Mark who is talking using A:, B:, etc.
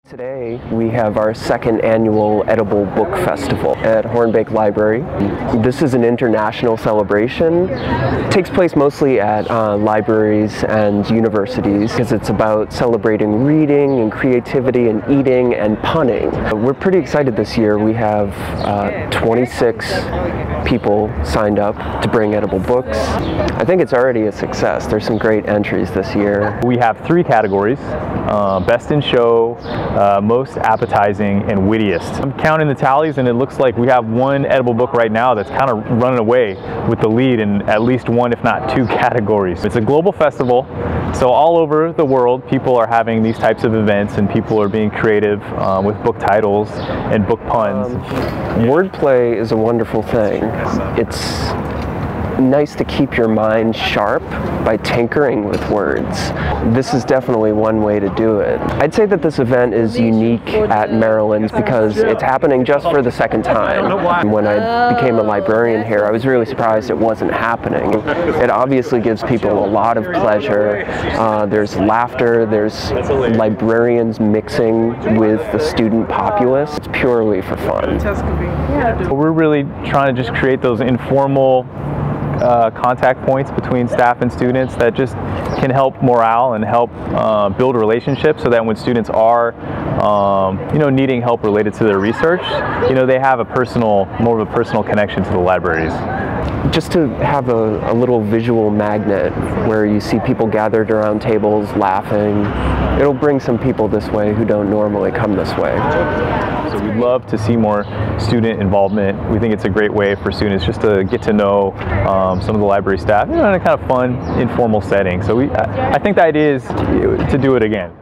A: Today we have our second annual Edible Book Festival at Hornbeck Library. This is an international celebration. It takes place mostly at libraries and universities because it's about celebrating reading and creativity and eating and punning. We're pretty excited this year. We have 26 people signed up to bring edible books. I think it's already a success. There's some great entries this year.
B: We have three categories: Best in Show, Most Appetizing, and Wittiest. I'm counting the tallies and it looks like we have one edible book right now that's kind of running away with the lead in at least one, if not two categories. It's a global festival, so all over the world people are having these types of events and people are being creative with book titles and book puns.
A: Wordplay is a wonderful thing. It's nice to keep your mind sharp by tinkering with words. This is definitely one way to do it. I'd say that this event is unique at Maryland because it's happening just for the second time. When I became a librarian here, I was really surprised it wasn't happening. It obviously gives people a lot of pleasure. There's laughter, there's librarians mixing with the student populace. It's purely for fun.
B: We're really trying to just create those informal contact points between staff and students that just can help morale and help build relationships, so that when students are needing help related to their research, they have more of a personal connection to the libraries.
A: Just to have a little visual magnet where you see people gathered around tables laughing, it'll bring some people this way who don't normally come this way.
B: So we'd love to see more student involvement. We think it's a great way for students just to get to know some of the library staff in a kind of fun, informal setting. So I think the idea is to do it again.